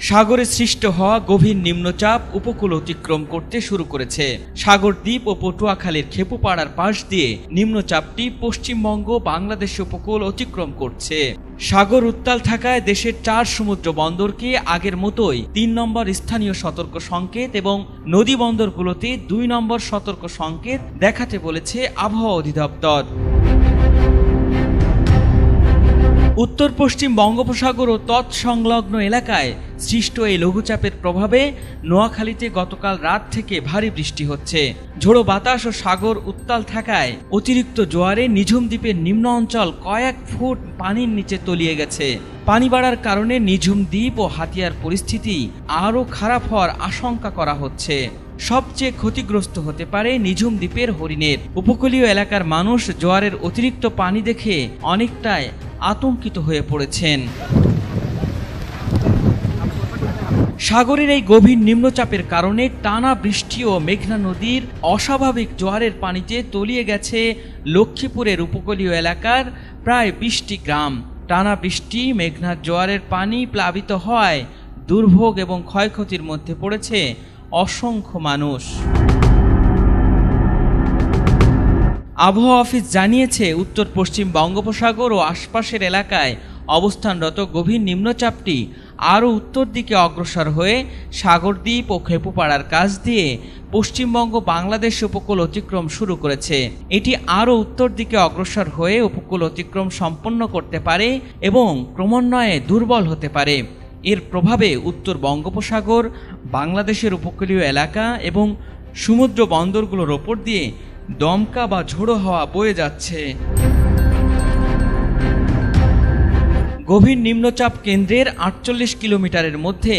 সাগরে সৃষ্ট হওয়া গভীর নিম্নচাপ উপকূল অতিক্রম করতে শুরু করেছে। সাগরদ্বীপ ও পটুয়াখালীর খেপুপাড়ার পাশ দিয়ে নিম্নচাপটি পশ্চিমবঙ্গ বাংলাদেশ উপকূল অতিক্রম করছে। সাগর উত্তাল থাকায় দেশের 4 সমুদ্র বন্দরকে আগের মতোই 3 নম্বর স্থানীয় সতর্ক সংকেত এবং নদী বন্দরগুলোতে 2 নম্বর সতর্ক সংকেত দেখাতে বলেছে আবহাওয়া অধিদপ্তর। উত্তর পশ্চিম বঙ্গোপসাগর ও তৎসংলগ্ন এলাকায় সৃষ্ট এই লঘুচাপের প্রভাবে নোয়াখালীতে গতকাল রাত থেকে ভারী বৃষ্টি হচ্ছে। ঝোড়ো বাতাস ও সাগর উত্তাল থাকায় অতিরিক্ত জোয়ারে নিঝুম দ্বীপের নিম্ন অঞ্চল কয়েক ফুট পানির নিচে তলিয়ে গেছে। পানি বাড়ার কারণে নিঝুম দ্বীপ ও হাতিয়ার পরিস্থিতি আরও খারাপ হওয়ার আশঙ্কা করা হচ্ছে। সবচেয়ে ক্ষতিগ্রস্ত হতে পারে নিঝুম দ্বীপের হরিণের। উপকূলীয় এলাকার মানুষ জোয়ারের অতিরিক্ত পানি দেখে অনেকটাই আতঙ্কিত হয়ে পড়েছেন। সাগরের এই গভীর নিম্নচাপের কারণে টানা বৃষ্টি ও মেঘনা নদীর অস্বাভাবিক জোয়ারের পানিতে তলিয়ে গেছে লক্ষ্মীপুরের উপকূলীয় এলাকার প্রায় 20টি গ্রাম। টানা বৃষ্টি, মেঘনার জোয়ারের পানি প্লাবিত হওয়ায় দুর্ভোগ এবং ক্ষয়ক্ষতির মধ্যে পড়েছে অসংখ্য মানুষ। আবহাওয়া অফিস জানিয়েছে, উত্তর পশ্চিম বঙ্গোপসাগর ও আশপাশের এলাকায় অবস্থানরত গভীর নিম্নচাপটি আরও উত্তর দিকে অগ্রসর হয়ে সাগরদ্বীপ ও খেপুপাড়ার কাছ দিয়ে পশ্চিমবঙ্গ বাংলাদেশ উপকূল অতিক্রম শুরু করেছে। এটি আরও উত্তর দিকে অগ্রসর হয়ে উপকূল অতিক্রম সম্পন্ন করতে পারে এবং ক্রমান্বয়ে দুর্বল হতে পারে। এর প্রভাবে উত্তর বঙ্গোপসাগর, বাংলাদেশের উপকূলীয় এলাকা এবং সমুদ্র বন্দরগুলোর ওপর দিয়ে দমকা বা ঝোড়ো হাওয়া বয়ে যাচ্ছে। গভীর নিম্নচাপ কেন্দ্রের 48 কিলোমিটারের মধ্যে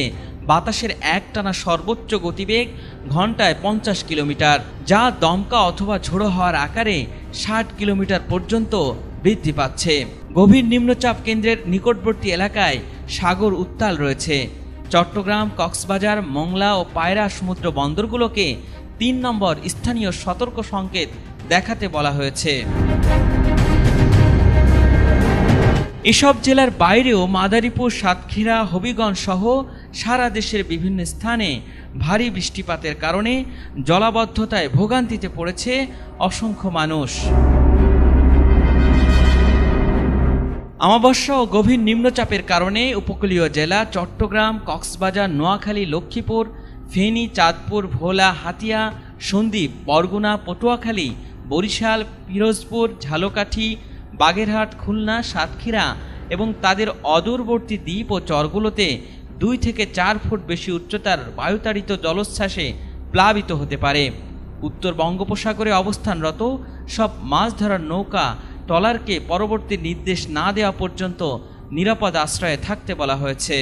বাতাসের একটানা সর্বোচ্চ গতিবেগ ঘন্টায় 50 কিলোমিটার, যা দমকা অথবা ঝোড়ো হাওয়ার আকারে 60 কিলোমিটার পর্যন্ত বৃদ্ধি পাচ্ছে। গভীর নিম্নচাপ কেন্দ্রের নিকটবর্তী এলাকায় সাগর উত্তাল রয়েছে। চট্টগ্রাম, কক্সবাজার, মংলা ও পায়রা সমুদ্র বন্দরগুলোকে 3 নম্বর স্থানীয় সতর্ক সংকেত দেখাতে বলা হয়েছে। এসব জেলার বাইরেও মাদারীপুর, সাতক্ষীরা, হবিগঞ্জ সহ সারা দেশের বিভিন্ন স্থানে ভারী বৃষ্টিপাতের কারণে জলাবদ্ধতায় ভোগান্তিতে পড়েছে অসংখ্য মানুষ। আমাবস্যা ও গভীর নিম্নচাপের কারণে উপকূলীয় জেলা চট্টগ্রাম, কক্সবাজার, নোয়াখালী, লক্ষ্মীপুর, ফেনী, চাঁদপুর, ভোলা, হাতিয়া, সন্দ্বীপ, বরগুনা, পটুয়াখালী, বরিশাল, পিরোজপুর, ঝালকাঠি, বাগেরহাট, খুলনা, সাতক্ষীরা এবং তাদের অদূরবর্তী দ্বীপ ও চরগুলোতে 2 থেকে 4 ফুট বেশি উচ্চতার বায়ুতাড়িত জলোচ্ছ্বাসে প্লাবিত হতে পারে। উত্তর বঙ্গোপসাগরে অবস্থানরত সব মাছ ধরার নৌকা ট্রলারকে পরবর্তী নির্দেশ না দেওয়া পর্যন্ত নিরাপদ আশ্রয়ে থাকতে বলা হয়েছে।